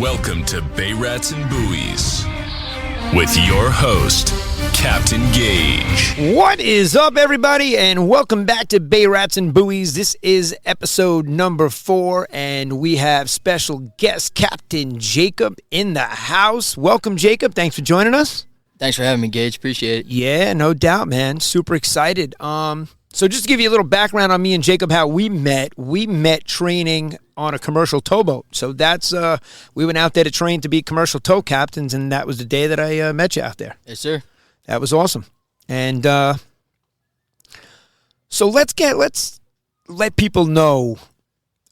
Welcome to Bay Rats and Buoys with your host, Captain Gage. What is up, everybody, and welcome back to Bay Rats and Buoys. This is episode number 4, and we have special guest Captain Jacob in the house. Welcome, Jacob. Thanks for joining us. Thanks for having me, Gage. Appreciate it. Yeah, no doubt, man. Super excited. So just to give you a little background on me and Jacob, how we met training on a commercial towboat. So that's, we went out there to train to be commercial tow captains, and that was the day that I met you out there. Yes, sir. That was awesome. And so let's let people know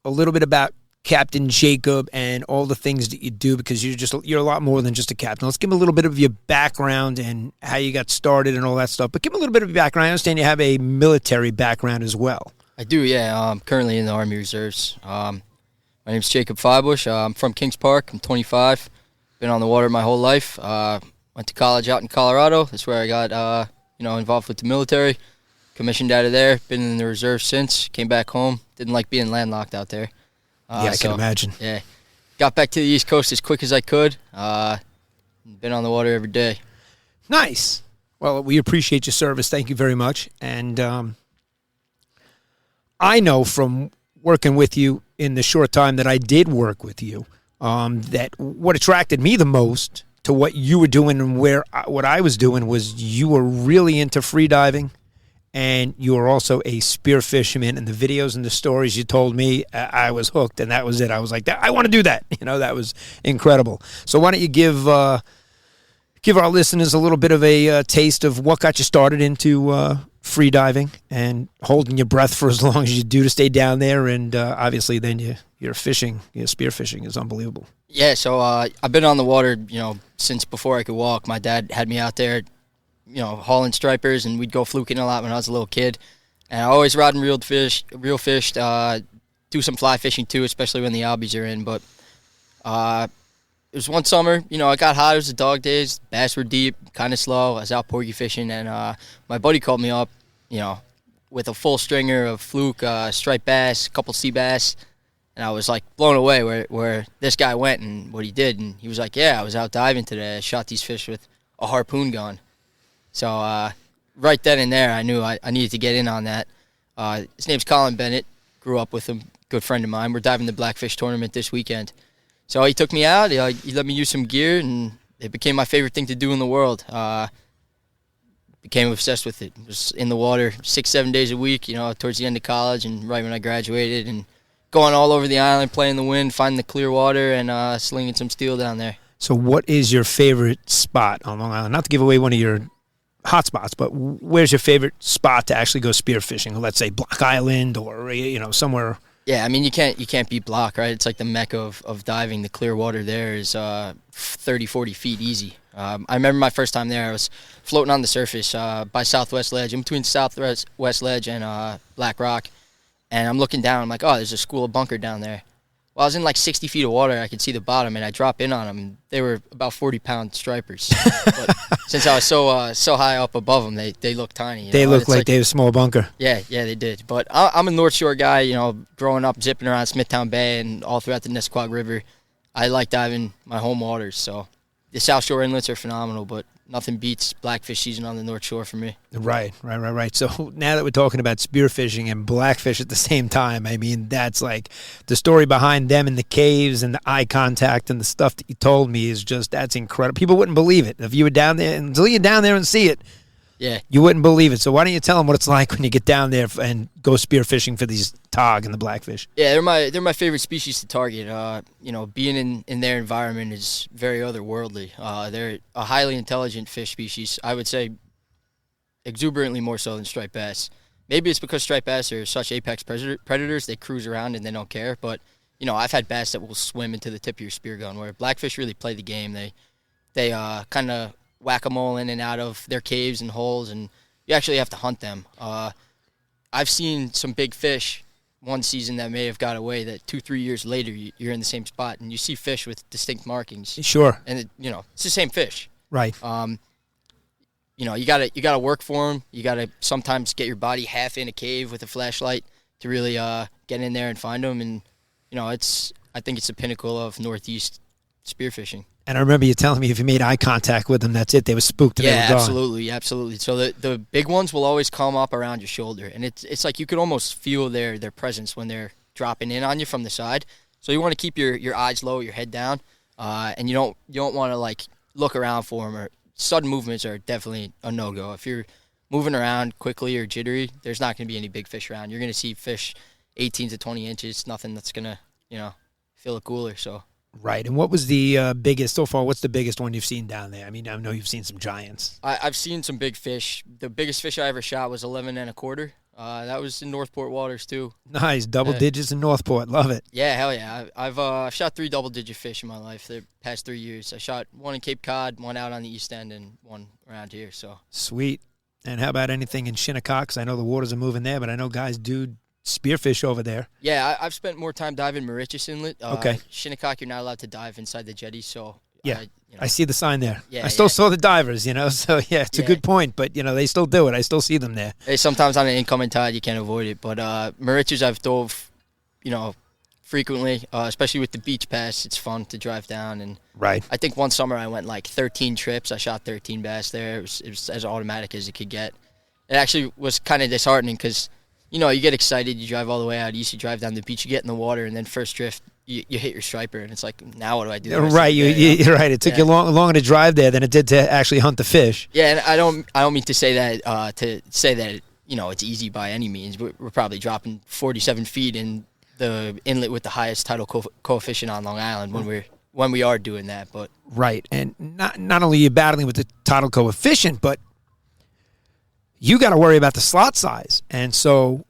a little bit about Captain Jacob and all the things that you do, because you're a lot more than just a captain. Let's give him a little bit of your background and how you got started and all that stuff. But give him a little bit of your background. I understand you have a military background as well. I do, yeah. I'm currently in the Army Reserves. My name's Jacob Feibusch. I'm from Kings Park. I'm 25. Been on the water my whole life. Went to college out in Colorado. That's where I got involved with the military. Commissioned out of there. Been in the reserve since. Came back home. Didn't like being landlocked out there. I can imagine. Yeah. Got back to the East Coast as quick as I could. Been on the water every day. Nice. Well, we appreciate your service. Thank you very much. And I know from working with you in the short time that I did work with you, that what attracted me the most to what you were doing and what I was doing was you were really into free diving. And you were also a spear fisherman, and the videos and the stories you told me, I was hooked, and that was it. I was like, I want to do that. That was incredible. So why don't you give our listeners a little bit of a taste of what got you started into free diving and holding your breath for as long as you do to stay down there, and obviously then your fishing, your spear fishing is unbelievable. Yeah, so I've been on the water, since before I could walk. My dad had me out there, hauling stripers, and we'd go fluking a lot when I was a little kid. And I always rod and reeled fish, do some fly fishing too, especially when the albies are in. But it was one summer, I got hot. It was the dog days. Bass were deep, kind of slow. I was out porgy fishing, and my buddy called me up, with a full stringer of fluke, striped bass, a couple sea bass. And I was like blown away where this guy went and what he did. And he was like, yeah, I was out diving today. I shot these fish with a harpoon gun. So right then and there, I knew I needed to get in on that. His name's Colin Bennett. Grew up with him, good friend of mine. We're diving the Blackfish tournament this weekend. So he took me out. He let me use some gear, and it became my favorite thing to do in the world. Became obsessed with it. Was in the water 6-7 days a week, towards the end of college and right when I graduated, and going all over the island, playing the wind, finding the clear water, and slinging some steel down there. So what is your favorite spot on Long Island? Not to give away one of your hot spots, but where's your favorite spot to actually go spear fishing? Let's say Block Island or somewhere. Yeah, I mean you can't beat Block, right? It's like the mecca of diving. The clear water there is 30-40 feet easy. I remember my first time there. I was floating on the surface by Southwest Ledge, in between Southwest Ledge and Black Rock, and I'm looking down. I'm like, oh, there's a school of bunker down there. Well, I was in like 60 feet of water. I could see the bottom, and I drop in on them. They were about 40-pound stripers. But since I was so high up above them, they looked tiny. They looked like they were a small bunker. Yeah, they did. But I'm a North Shore guy, growing up, zipping around Smithtown Bay and all throughout the Nesquag River. I like diving my home waters, so the South Shore inlets are phenomenal, but nothing beats blackfish season on the North Shore for me. Right. So now that we're talking about spearfishing and blackfish at the same time, I mean, that's like the story behind them in the caves and the eye contact and the stuff that you told me is just, that's incredible. People wouldn't believe it. If you were down there, until you're down there and see it, yeah, you wouldn't believe it. So why don't you tell them what it's like when you get down there and go spearfishing for these tog and the blackfish? Yeah, they're my favorite species to target. Being in their environment is very otherworldly. They're a highly intelligent fish species. I would say exuberantly more so than striped bass. Maybe it's because striped bass are such apex predators. They cruise around and they don't care. But I've had bass that will swim into the tip of your spear gun. Where blackfish really play the game. They kind of whack-a-mole in and out of their caves and holes, and you actually have to hunt them. I've seen some big fish one season that may have got away that 2-3 years later you're in the same spot and you see fish with distinct markings. Sure. And it's the same fish. Right. You gotta work for them. You gotta sometimes get your body half in a cave with a flashlight to really get in there and find them. And I think it's the pinnacle of Northeast spearfishing. And I remember you telling me if you made eye contact with them, that's it. They were spooked and they were gone. Absolutely. So the big ones will always come up around your shoulder, and it's like you could almost feel their presence when they're dropping in on you from the side. So you want to keep your eyes low, your head down, and you don't want to like look around for them. Or sudden movements are definitely a no-go. If you're moving around quickly or jittery, there's not going to be any big fish around. You're going to see fish 18 to 20 inches, nothing that's going to fill a cooler. So. Right. And what was the biggest so far? What's the biggest one you've seen down there? I mean, I know you've seen some giants. I've seen some big fish. The biggest fish I ever shot was 11 1/4. That was in Northport waters too. Nice. Double digits in Northport. Love it. Yeah, hell yeah. I've shot 3 double-digit fish in my life the past 3 years. I shot one in Cape Cod, one out on the East End, and one around here. So sweet. And how about anything in Shinnecock? 'Cause I know the waters are moving there, but I know guys do spearfish over there. Yeah, I've spent more time diving Mauritius Inlet. Okay. Shinnecock, you're not allowed to dive inside the jetty, so. Yeah, I see the sign there. Yeah, I still saw the divers, so yeah, it's a good point, but, they still do it. I still see them there. Hey, sometimes on an incoming tide, you can't avoid it, but Mauritius I've dove, frequently, especially with the beach pass. It's fun to drive down, and right. I think one summer I went like 13 trips. I shot 13 bass there. It was as automatic as it could get. It actually was kind of disheartening because, you get excited, you drive all the way out east, you drive down the beach, you get in the water, and then first drift, you hit your striper, and it's like, now what do I do? Right, you're right. It took you longer to drive there than it did to actually hunt the fish. Yeah, and I don't mean to say that it's easy by any means. We're probably dropping 47 feet in the inlet with the highest tidal coefficient on Long Island when we are doing that. But right, and not only are you battling with the tidal coefficient, but you got to worry about the slot size. And so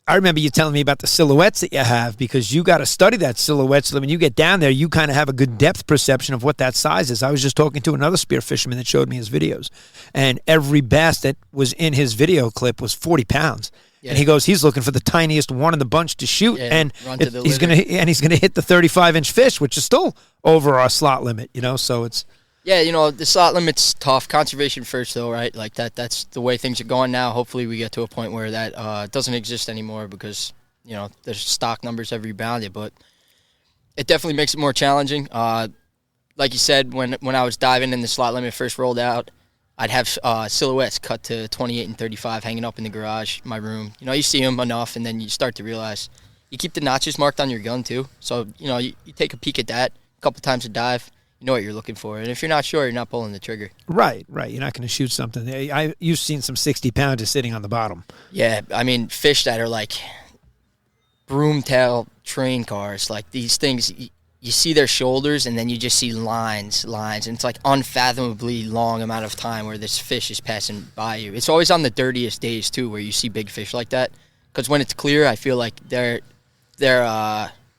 I remember you telling me about the silhouettes that you have, because you got to study that silhouette so that when you get down there, you kind of have a good depth perception of what that size is. I was just talking to another spear fisherman that showed me his videos, and every bass that was in his video clip was 40 pounds. Yeah. And he goes, he's looking for the tiniest one in the bunch to shoot, and he's gonna hit the 35-inch fish, which is still over our slot limit. So it's. Yeah, the slot limit's tough. Conservation first, though, right? Like that's the way things are going now. Hopefully we get to a point where that doesn't exist anymore because, there's stock numbers have rebounded. But it definitely makes it more challenging. Like you said, when I was diving and the slot limit first rolled out, I'd have silhouettes cut to 28 and 35 hanging up in the garage, my room. You see them enough, and then you start to realize you keep the notches marked on your gun, too. So, you take a peek at that a couple times a dive. You know what you're looking for. And if you're not sure, you're not pulling the trigger. Right. You're not going to shoot something. You've seen some 60-pounders sitting on the bottom. Yeah, I mean, fish that are like broomtail train cars. Like these things, you see their shoulders, and then you just see lines. And it's like unfathomably long amount of time where this fish is passing by you. It's always on the dirtiest days, too, where you see big fish like that. Because when it's clear, I feel like they're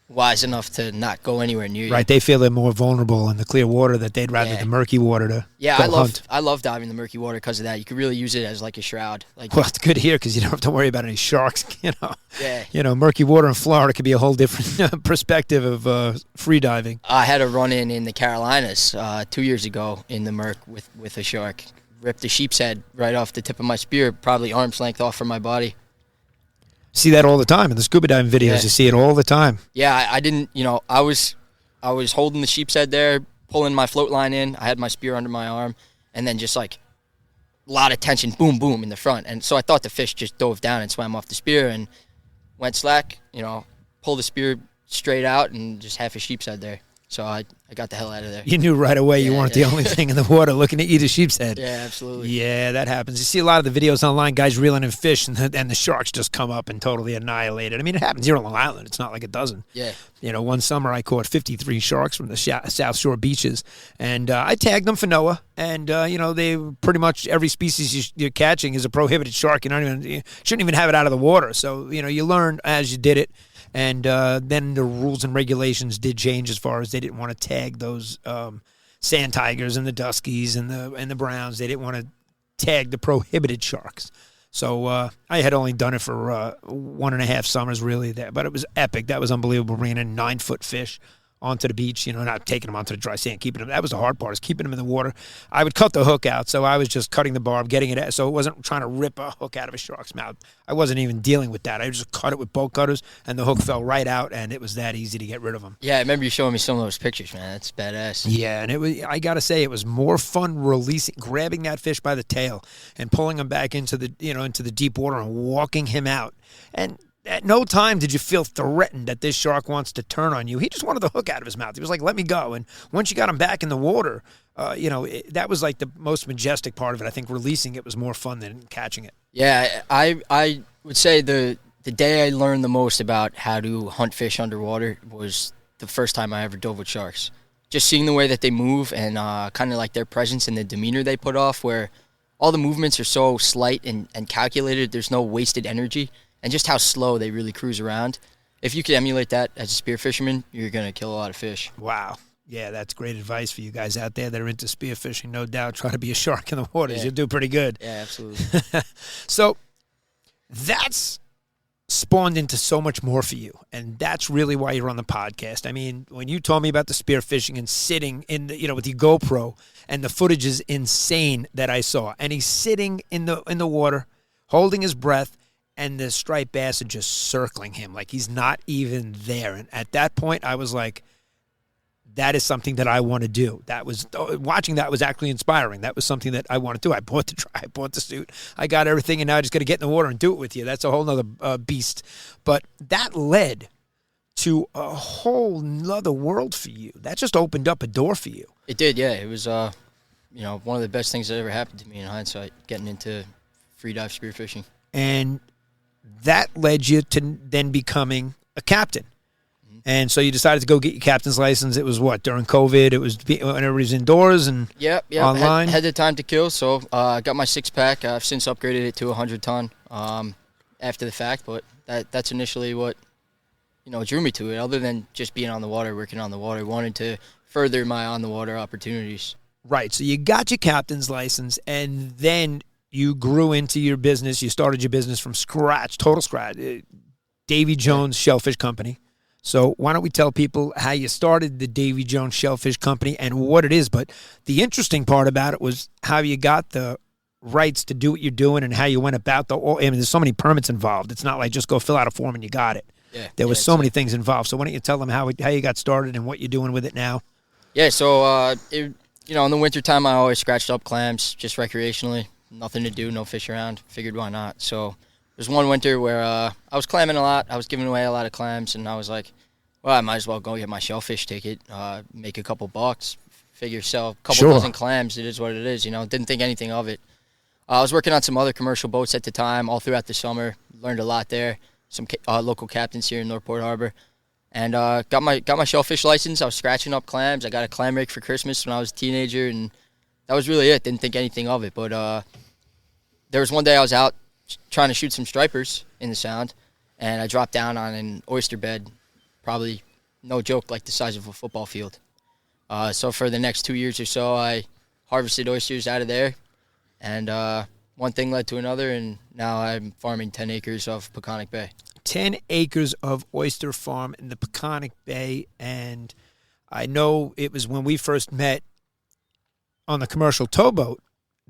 wise enough to not go anywhere near you. Right, they feel they're more vulnerable in the clear water, that they'd rather the murky water to hunt. I love diving the murky water because of that. You can really use it as like a shroud. Well, it's good here because you don't have to worry about any sharks. Yeah. Murky water in Florida could be a whole different perspective of free diving. I had a run-in in the Carolinas 2 years ago in the murk with a shark. Ripped the sheep's head right off the tip of my spear, probably arm's length off from my body. See that all the time in the scuba diving videos. Yeah. You see it all the time. Yeah, I didn't. I was holding the sheep's head there, pulling my float line in. I had my spear under my arm, and then just like a lot of tension, boom, boom in the front. And so I thought the fish just dove down and swam off the spear and went slack. Pulled the spear straight out and just half a sheep's head there. So I got the hell out of there. You knew right away you weren't the only thing in the water looking to eat a sheep's head. Yeah, absolutely. Yeah, that happens. You see a lot of the videos online, guys reeling in fish, and the sharks just come up and totally annihilate it. I mean, it happens here on Long Island. It's not like it doesn't. Yeah. One summer I caught 53 sharks from the South Shore beaches, and I tagged them for NOAA, and, they pretty much every species you're catching is a prohibited shark. You shouldn't even have it out of the water. So, you learn as you did it. And then the rules and regulations did change as far as they didn't want to tag those sand tigers and the duskies and the browns. They didn't want to tag the prohibited sharks. So I had only done it for 1.5 summers, really. But it was epic. That was unbelievable, bringing in 9-foot fish onto the beach, not taking them onto the dry sand, keeping them. That was the hard part, is keeping them in the water. I would cut the hook out, so I was just cutting the barb, getting it out, so it wasn't trying to rip a hook out of a shark's mouth. I wasn't even dealing with that. I just cut it with bolt cutters, and the hook fell right out, and it was that easy to get rid of them. Yeah, I remember you showing me some of those pictures, man. That's badass. Yeah, and I got to say, it was more fun grabbing that fish by the tail and pulling him back into the deep water and walking him out. And at no time did you feel threatened that this shark wants to turn on you. He just wanted the hook out of his mouth. He was like, let me go. And once you got him back in the water, that was like the most majestic part of it. I think releasing it was more fun than catching it. Yeah, I would say the day I learned the most about how to hunt fish underwater was the first time I ever dove with sharks. Just seeing the way that they move and kind of like their presence and the demeanor they put off, where all the movements are so slight and calculated. There's no wasted energy. And just how slow they really cruise around. If you could emulate that as a spear fisherman, you're going to kill a lot of fish. Wow. Yeah, that's great advice for you guys out there that are into spear fishing. No doubt, try to be a shark in the waters. Yeah. You'll do pretty good. Yeah, absolutely. So that's spawned into so much more for you. And that's really why you're on the podcast. I mean, when you told me about the spear fishing and sitting in the, with the GoPro, and the footage is insane that I saw. And he's sitting in the water, holding his breath, and the striped bass are just circling him like he's not even there. And at that point, I was like, that is something that I want to do. Watching that was actually inspiring. That was something that I want to do. I bought the suit. I got everything, and now I just got to get in the water and do it with you. That's a whole nother beast. But that led to a whole nother world for you. That just opened up a door for you. It did, yeah. It was, one of the best things that ever happened to me in hindsight, getting into free dive spearfishing. And that led you to then becoming a captain. Mm-hmm. And so you decided to go get your captain's license. It was during COVID? It was when everybody's indoors and online? Had the time to kill, so I got my 6-pack. I've since upgraded it to 100-ton after the fact, but that's initially what drew me to it, other than just being on the water, working on the water. Wanted to further my on-the-water opportunities. Right, so you got your captain's license, and then you grew into your business. You started your business from scratch, total scratch. Davy Jones Shellfish Company. So why don't we tell people how you started the Davy Jones Shellfish Company and what it is. But the interesting part about it was how you got the rights to do what you're doing and how you went about there's so many permits involved. It's not like just go fill out a form and you got it. Yeah, there was so many things involved. So why don't you tell them how you got started and what you're doing with it now? Yeah, so in the wintertime, I always scratched up clams just recreationally. Nothing to do, no fish around. Figured why not. So there's one winter where I was clamming a lot. I was giving away a lot of clams, and I was like, well, I might as well go get my shellfish ticket, make a couple bucks, figure sell a couple dozen clams. It is what it is, Didn't think anything of it. I was working on some other commercial boats at the time, all throughout the summer. Learned a lot there. Some local captains here in Northport Harbor. And got my shellfish license. I was scratching up clams. I got a clam rake for Christmas when I was a teenager, and that was really it. Didn't think anything of it, but there was one day I was out trying to shoot some stripers in the Sound, and I dropped down on an oyster bed, probably, no joke, like the size of a football field. So for the next 2 years or so, I harvested oysters out of there, and one thing led to another, and now I'm farming 10 acres of Peconic Bay. 10 acres of oyster farm in the Peconic Bay, and I know it was when we first met on the commercial towboat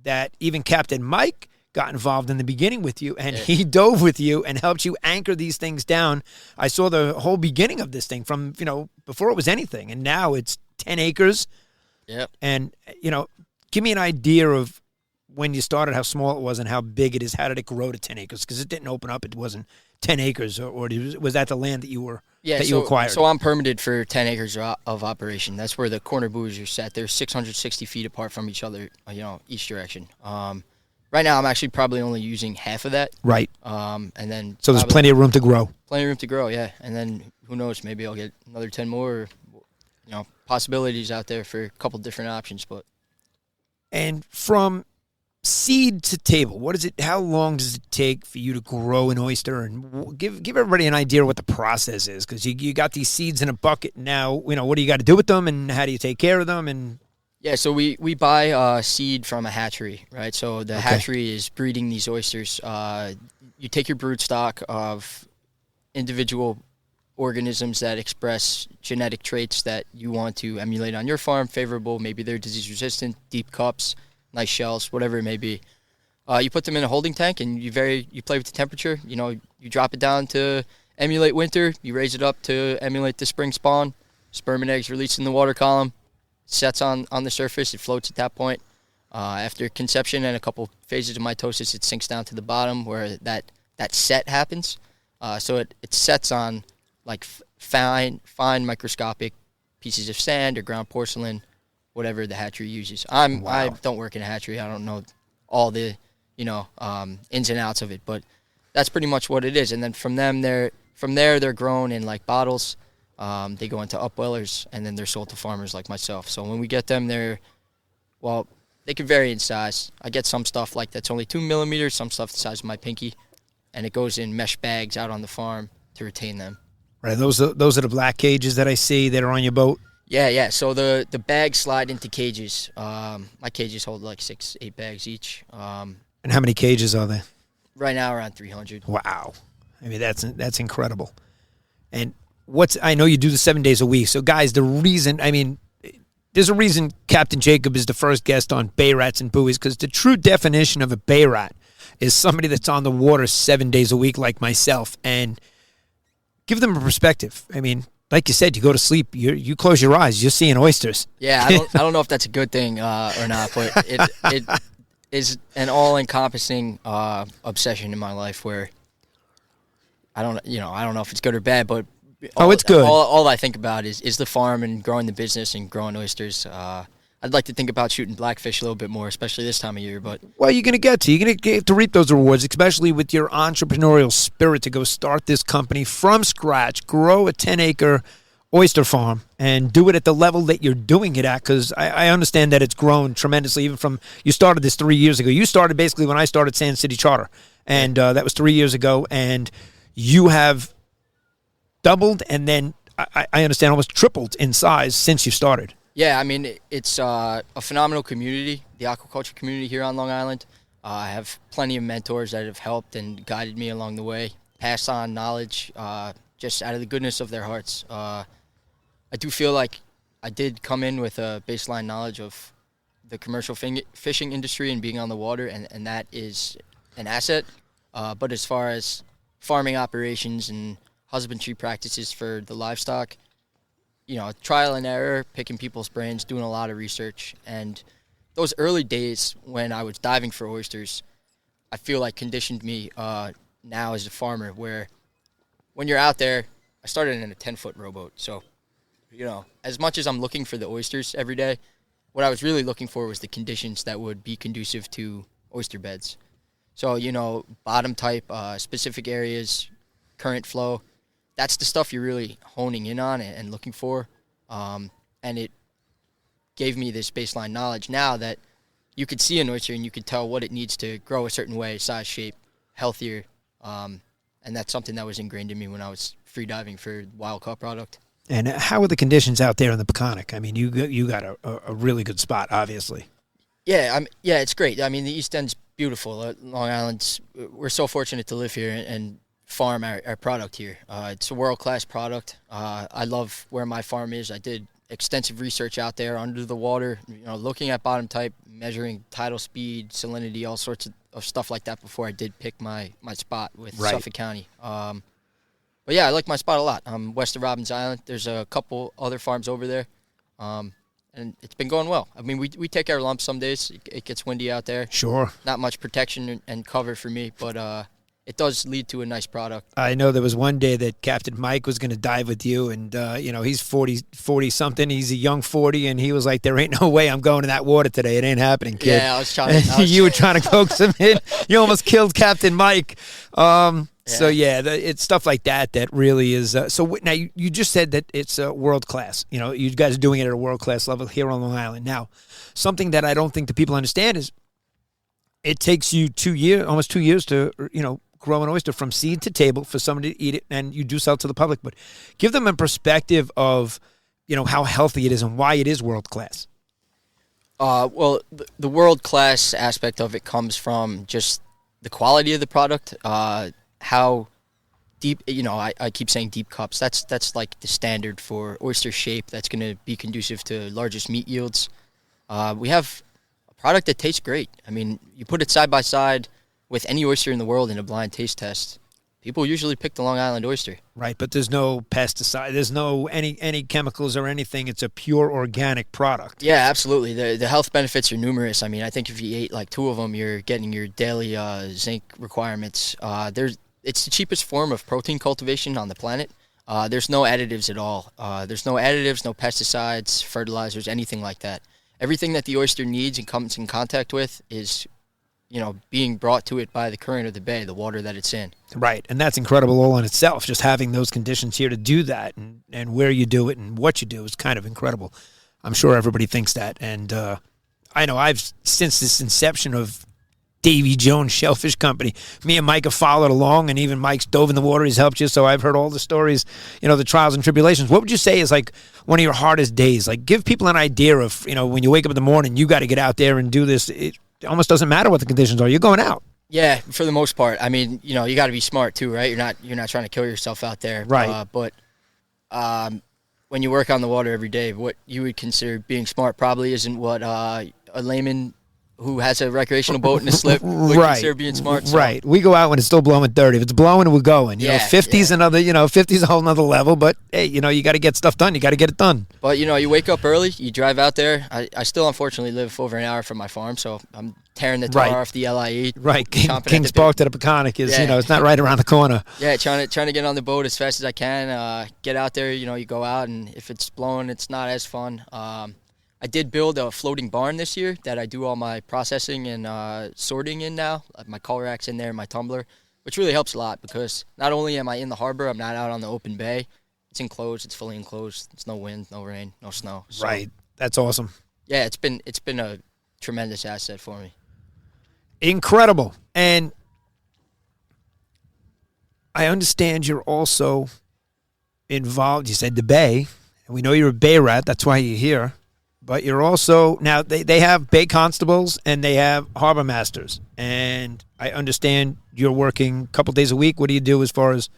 that even Captain Mike got involved in the beginning with you, and he dove with you and helped you anchor these things down. I saw the whole beginning of this thing from, before it was anything, and now it's 10 acres. Yep. And, give me an idea of when you started, how small it was and how big it is. How did it grow to 10 acres? Because it didn't open up. It wasn't 10 acres, or was that the land that you acquired? So I'm permitted for 10 acres of operation. That's where the corner buoys are set. They're 660 feet apart from each other, each direction. Right now, I'm actually probably only using half of that. Right. And then so there's plenty of room to grow. Plenty of room to grow, yeah. And then who knows? Maybe I'll get another 10 more. Or, possibilities out there for a couple different options. And from seed to table, what is it? How long does it take for you to grow an oyster? And give everybody an idea of what the process is, because you got these seeds in a bucket now. What do you got to do with them, and how do you take care of them? And yeah, so we buy seed from a hatchery, right? So the hatchery is breeding these oysters. You take your brood stock of individual organisms that express genetic traits that you want to emulate on your farm, favorable, maybe they're disease resistant, deep cups, nice shells, whatever it may be. You put them in a holding tank and you play with the temperature. You drop it down to emulate winter, you raise it up to emulate the spring spawn, sperm and eggs released in the water column, sets on the surface, it floats at that point. After conception and a couple phases of mitosis, it sinks down to the bottom where that set happens. So it sets on like fine microscopic pieces of sand or ground porcelain, whatever the hatchery uses. I don't work in a hatchery. I don't know all the ins and outs of it, but that's pretty much what it is. And then from there they're grown in like bottles. They go into upwellers and then they're sold to farmers like myself. So when we get them, they can vary in size. I get some stuff like that's only 2 millimeters, some stuff the size of my pinky, and it goes in mesh bags out on the farm to retain them. Right, those are the black cages that I see that are on your boat. Yeah. So the bags slide into cages. My cages hold like 6-8 bags each. And how many cages are there? Right now around 300. Wow, I mean that's incredible. And I know you do the 7 days a week. So guys, there's a reason Captain Jacob is the first guest on Bay Rats and Buoys, because the true definition of a Bay Rat is somebody that's on the water 7 days a week like myself. And give them a perspective. I mean, like you said, you go to sleep, you close your eyes, you're seeing oysters. Yeah, I don't know if that's a good thing or not, but it is an all-encompassing obsession in my life where I don't know if it's good or bad, but it's good. All I think about is the farm and growing the business and growing oysters. I'd like to think about shooting blackfish a little bit more, especially this time of year. But you're going to get to reap those rewards, especially with your entrepreneurial spirit to go start this company from scratch, grow a 10-acre oyster farm, and do it at the level that you're doing it at. Because I understand that it's grown tremendously, even from you started this 3 years ago. You started basically when I started Sand City Charter, and that was 3 years ago. And you have doubled, and then I understand almost tripled in size since you started. Yeah, I mean, it's a phenomenal community, the aquaculture community here on Long Island. I have plenty of mentors that have helped and guided me along the way, passed on knowledge just out of the goodness of their hearts. I do feel like I did come in with a baseline knowledge of the commercial fishing industry and being on the water, and that is an asset. But as far as farming operations and husbandry practices for the livestock, trial and error, picking people's brains, doing a lot of research. And those early days when I was diving for oysters, I feel like conditioned me now as a farmer, where when you're out there, I started in a 10-foot rowboat. So, as much as I'm looking for the oysters every day, what I was really looking for was the conditions that would be conducive to oyster beds. So, bottom type, specific areas, current flow. That's the stuff you're really honing in on and looking for. And it gave me this baseline knowledge now that you could see an oyster and you could tell what it needs to grow a certain way, size, shape, healthier. And that's something that was ingrained in me when I was free diving for wild caught product. And how are the conditions out there in the Peconic? I mean, you got a really good spot, obviously. Yeah, it's great. I mean, the East End's beautiful. Long Island's, we're so fortunate to live here and farm our product here. It's a world-class product. I love where my farm is. I did extensive research out there under the water, looking at bottom type, measuring tidal speed, salinity, all sorts of stuff like that before I did pick my spot with Suffolk County. But yeah, I like my spot a lot. I'm west of Robbins Island. There's a couple other farms over there, and it's been going well. I mean, we take our lumps some days. It gets windy out there. Sure. Not much protection and cover for me, but it does lead to a nice product. I know there was one day that Captain Mike was going to dive with you, and, he's 40-something. He's a young 40, and he was like, there ain't no way I'm going in that water today. It ain't happening, kid. Yeah, I was trying to. You were trying to coax him in. You almost killed Captain Mike. So, it's stuff like that really is. Now, you just said that it's world-class. You guys are doing it at a world-class level here on Long Island. Now, something that I don't think the people understand is it takes you almost 2 years to, grow an oyster from seed to table for somebody to eat it, and you do sell to the public. But give them a perspective of, how healthy it is and why it is world-class. Well, the world-class aspect of it comes from just the quality of the product, how deep, I keep saying deep cups. That's like the standard for oyster shape. That's going to be conducive to largest meat yields. We have a product that tastes great. I mean, you put it side by side with any oyster in the world in a blind taste test. People usually pick the Long Island oyster. Right, but there's no pesticide. There's no any chemicals or anything. It's a pure organic product. Yeah, absolutely. The health benefits are numerous. I mean, I think if you ate like 2 of them, you're getting your daily zinc requirements. It's the cheapest form of protein cultivation on the planet. There's no additives at all. There's no additives, no pesticides, fertilizers, anything like that. Everything that the oyster needs and comes in contact with is, being brought to it by the current of the bay, the water that it's in. Right, and that's incredible all in itself. Just having those conditions here to do that and where you do it and what you do is kind of incredible. I'm sure everybody thinks that. And I know since this inception of Davy Jones Shellfish Company, me and Mike have followed along, and even Mike's dove in the water. He's helped you, so I've heard all the stories, the trials and tribulations. What would you say is like one of your hardest days? Like, give people an idea of, when you wake up in the morning, you got to get out there and do this. It almost doesn't matter what the conditions are. You're going out. Yeah, for the most part. I mean, you got to be smart too, right? You're not trying to kill yourself out there. Right. But when you work on the water every day, what you would consider being smart probably isn't what a layman who has a recreational boat and a slip would consider being smart. So. Right. We go out when it's still blowing 30. If it's blowing, we're going. 50's another, 50's a whole nother level. But, hey, you got to get stuff done. You got to get it done. But, you wake up early. You drive out there. I still, unfortunately, live over an hour from my farm, so I'm tearing the tar off the LIE. Right. King's Park to the Peconic is, it's not right around the corner. Yeah, trying to get on the boat as fast as I can. Get out there, you go out, and if it's blowing, it's not as fun. I did build a floating barn this year that I do all my processing and sorting in now. My color rack's in there, my tumbler, which really helps a lot because not only am I in the harbor, I'm not out on the open bay. It's enclosed. It's fully enclosed. It's no wind, no rain, no snow. So, right. That's awesome. Yeah, it's been a tremendous asset for me. Incredible. And I understand you're also involved. You said the bay, and we know you're a bay rat. That's why you're here. But you're also, now they have bay constables and they have harbor masters. And I understand you're working a couple days a week. What do you do as far as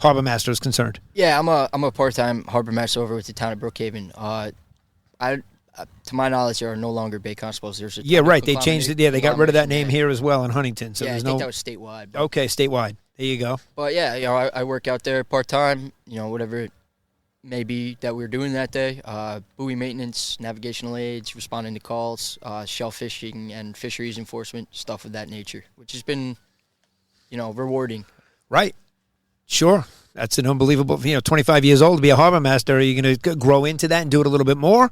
harbor master is concerned? Yeah, I'm a part-time harbor master over with the town of Brookhaven. To my knowledge, there are no longer bay constables. There's right. They changed it. Yeah, they got rid of that name here as well in Huntington. So I think that was statewide. Okay, statewide. There you go. But yeah, I work out there part-time. Whatever maybe that we're doing that day, buoy maintenance, navigational aids, responding to calls, shellfishing and fisheries enforcement, stuff of that nature, which has been, rewarding. Right. Sure. That's an unbelievable, 25 years old to be a harbor master. Are you going to grow into that and do it a little bit more?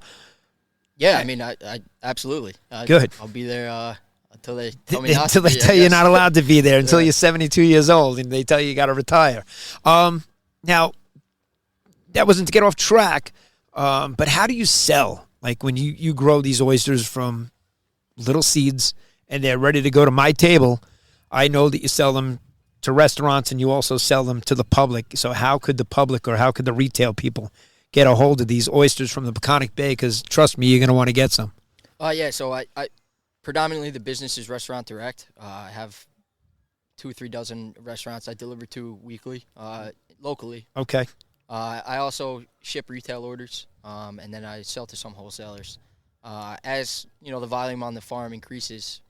Yeah, I mean, I absolutely. Good. I'll be there until they tell me not until to they be, tell you you're not allowed to be there, until you're 72 years old and they tell you got to retire. Now, that wasn't to get off track, but how do you sell? Like when you grow these oysters from little seeds and they're ready to go to my table, I know that you sell them to restaurants and you also sell them to the public. So how could the public or how could the retail people get a hold of these oysters from the Peconic Bay? Because trust me, you're going to want to get some. So I predominantly the business is restaurant direct. I have 2-3 dozen restaurants I deliver to weekly, locally. Okay. I also ship retail orders, and then I sell to some wholesalers. As the volume on the farm increases,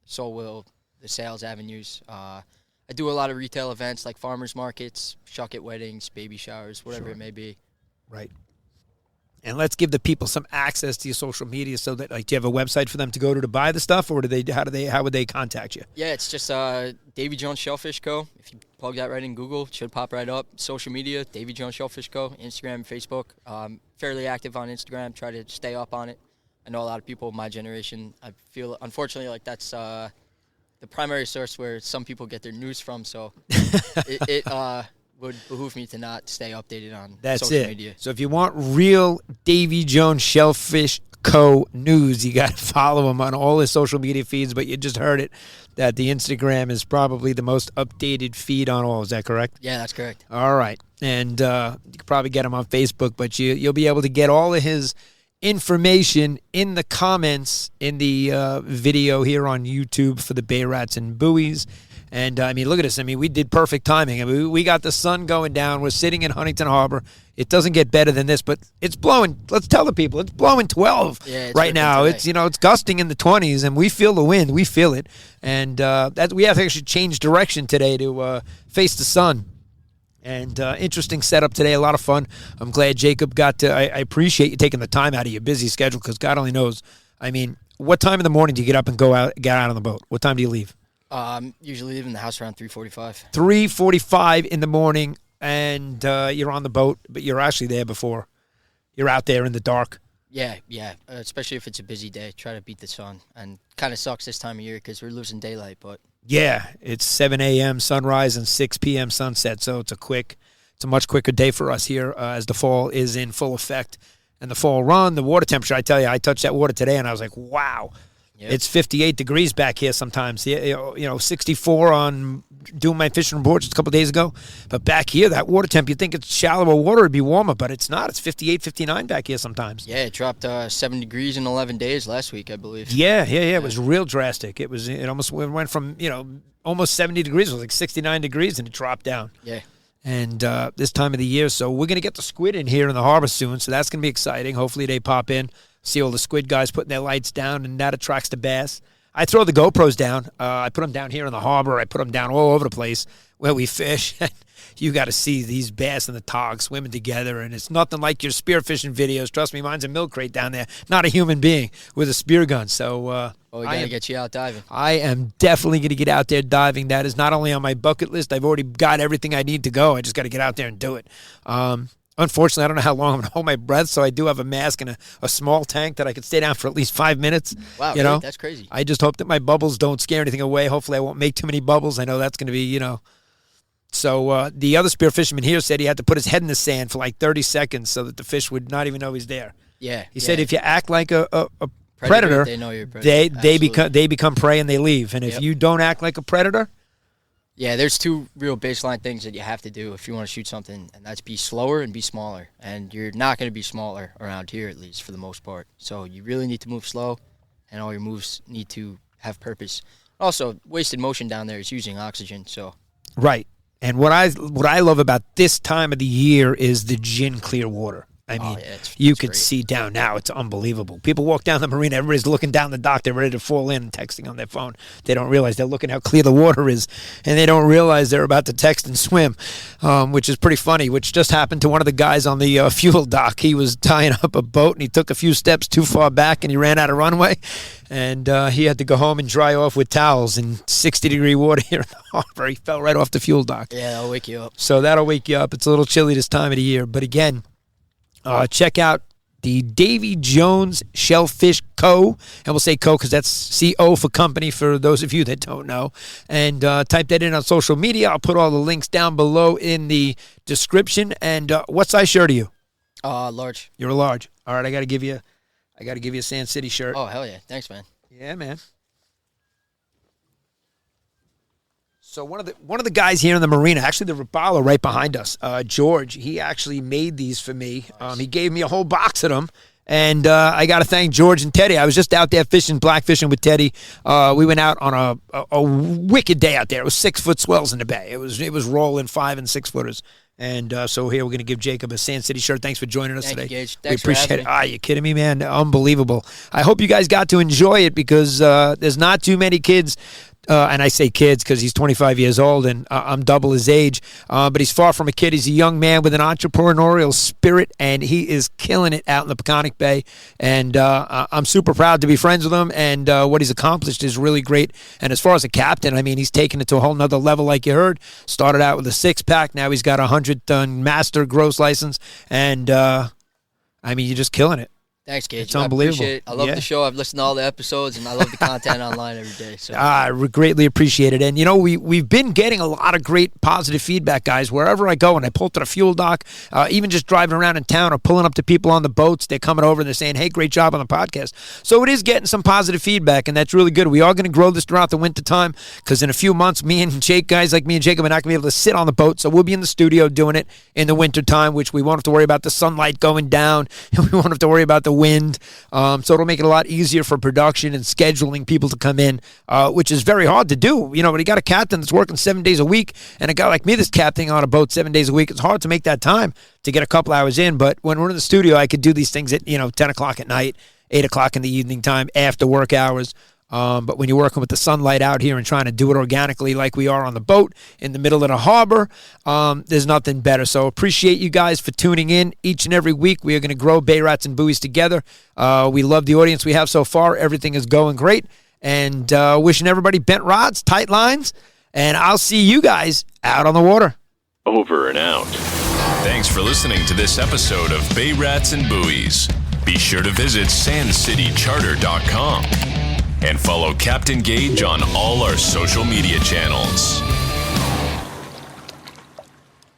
so will the sales avenues. I do a lot of retail events like farmers markets, shucket weddings, baby showers, whatever it may be. Right. And let's give the people some access to your social media so that, do you have a website for them to go to buy the stuff, or how would they contact you? Yeah, it's just Davy Jones Shellfish Co. If you plug that right in Google, it should pop right up. Social media, Davy Jones Shellfish Co. Instagram, Facebook. Fairly active on Instagram. Try to stay up on it. I know a lot of people of my generation. I feel, unfortunately, like that's the primary source where some people get their news from. So it would behoove me to not stay updated on social media. So if you want real Davy Jones Shellfish Co. news, you got to follow him on all his social media feeds. But you just heard it, that the Instagram is probably the most updated feed on all. Is that correct? Yeah, that's correct. All right. And you can probably get him on Facebook, but you'll be able to get all of his information in the comments in the video here on YouTube for the Bay Rats and Buoys. And, I mean, look at this. I mean, we did perfect timing. I mean, we got the sun going down. We're sitting in Huntington Harbor. It doesn't get better than this, but it's blowing. Let's tell the people. It's blowing 12 right now. Today. It's, it's gusting in the 20s, and we feel the wind. We feel it. And we have to actually change direction today to face the sun. And interesting setup today, a lot of fun. I'm glad Jacob got to. I appreciate you taking the time out of your busy schedule because God only knows. I mean, what time in the morning do you get up and get out on the boat? What time do you leave? Usually leaving the house around 3:45. 3:45 in the morning, and you're on the boat, but you're actually there before. You're out there in the dark. Yeah. Especially if it's a busy day. Try to beat the sun. And kind of sucks this time of year because we're losing daylight, but. Yeah, it's 7 a.m. sunrise and 6 p.m. sunset, so it's a much quicker day for us here as the fall is in full effect. And the fall run, the water temperature, I tell you, I touched that water today, and I was like, wow. Yep. It's 58 degrees back here sometimes. 64 on doing my fishing reports a couple days ago. But back here, that water temp, you'd think it's shallower water, it'd be warmer, but it's not. It's 58, 59 back here sometimes. Yeah, it dropped 7 degrees in 11 days last week, I believe. Yeah. It was real drastic. It almost went from, almost 70 degrees. It was like 69 degrees, and it dropped down. Yeah. And this time of the year, so we're going to get the squid in here in the harbor soon, so that's going to be exciting. Hopefully they pop in, see all the squid guys putting their lights down, and that attracts the bass. I throw the GoPros down. I put them down here in the harbor. I put them down all over the place where we fish. You got to see these bass and the tog swimming together, and it's nothing like your spearfishing videos. Trust me, mine's a milk crate down there, not a human being with a spear gun. So we got to get you out diving. I am definitely going to get out there diving. That is not only on my bucket list. I've already got everything I need to go. I just got to get out there and do it. Unfortunately, I don't know how long I'm going to hold my breath, so I do have a mask and a small tank that I could stay down for at least 5 minutes. Wow, really? That's crazy. I just hope that my bubbles don't scare anything away. Hopefully, I won't make too many bubbles. I know that's going to be, So the other spear fisherman here said he had to put his head in the sand for like 30 seconds so that the fish would not even know he's there. Yeah. He said if you act like a predator, they know you're a predator. They become prey and they leave. And if you don't act like a predator. Yeah, there's two real baseline things that you have to do if you want to shoot something, and that's be slower and be smaller. And you're not going to be smaller around here, at least for the most part. So you really need to move slow, and all your moves need to have purpose. Also, wasted motion down there is using oxygen. So right. And what I love about this time of the year is the gin clear water. I mean, you can see down now. It's unbelievable. People walk down the marina. Everybody's looking down the dock. They're ready to fall in and texting on their phone. They don't realize they're looking how clear the water is, and they don't realize they're about to text and swim, which is pretty funny, which just happened to one of the guys on the fuel dock. He was tying up a boat, and he took a few steps too far back, and he ran out of runway, and he had to go home and dry off with towels in 60-degree water here in the harbor. He fell right off the fuel dock. Yeah, that'll wake you up. So that'll wake you up. It's a little chilly this time of the year, but again, check out the Davy Jones Shellfish Co. And we'll say Co because that's C-O for company for those of you that don't know. And type that in on social media. I'll put all the links down below in the description. And what size shirt are you? Large. You're a large. All right, I got to give you a Sand City shirt. Oh, hell yeah. Thanks, man. Yeah, man. So one of the guys here in the marina, actually the Rapala right behind us, George, he actually made these for me. Nice. He gave me a whole box of them, and I got to thank George and Teddy. I was just out there black fishing with Teddy. We went out on a wicked day out there. It was 6-foot swells in the bay. It was rolling 5 and 6 footers. And so here we're going to give Jacob a Sand City shirt. Thanks for joining us today. Thank you, Gage. We Thanks appreciate for having it. You kidding me, man? Unbelievable. I hope you guys got to enjoy it because there's not too many kids. And I say kids because he's 25 years old and I'm double his age. But he's far from a kid. He's a young man with an entrepreneurial spirit, and he is killing it out in the Peconic Bay. And I'm super proud to be friends with him, and what he's accomplished is really great. And as far as a captain, I mean, he's taken it to a whole nother level like you heard. Started out with a 6-pack. Now he's got a 100-ton master gross license. And, I mean, you're just killing it. Thanks, Gage. It's unbelievable. I appreciate it. I love the show. I've listened to all the episodes, and I love the content online every day. So. I greatly appreciate it. And, we've been getting a lot of great positive feedback, guys. Wherever I go, and I pull to the fuel dock, even just driving around in town or pulling up to people on the boats, they're coming over and they're saying, hey, great job on the podcast. So it is getting some positive feedback, and that's really good. We are going to grow this throughout the winter time because in a few months, guys like me and Jacob are not going to be able to sit on the boat, so we'll be in the studio doing it in the winter time, which we won't have to worry about the sunlight going down, and we won't have to worry about the wind. So it'll make it a lot easier for production and scheduling people to come in, which is very hard to do. You know, when you got a captain that's working 7 days a week and a guy like me that's captaining on a boat 7 days a week, it's hard to make that time to get a couple hours in. But when we're in the studio, I could do these things at, 10 o'clock at night, 8 o'clock in the evening time, after work hours. But when you're working with the sunlight out here and trying to do it organically like we are on the boat in the middle of the harbor, there's nothing better. So appreciate you guys for tuning in each and every week. We are going to grow Bay Rats and Buoys together. We love the audience we have so far. Everything is going great. And wishing everybody bent rods, tight lines, and I'll see you guys out on the water. Over and out. Thanks for listening to this episode of Bay Rats and Buoys. Be sure to visit sandcitycharter.com. and follow Captain Gage on all our social media channels.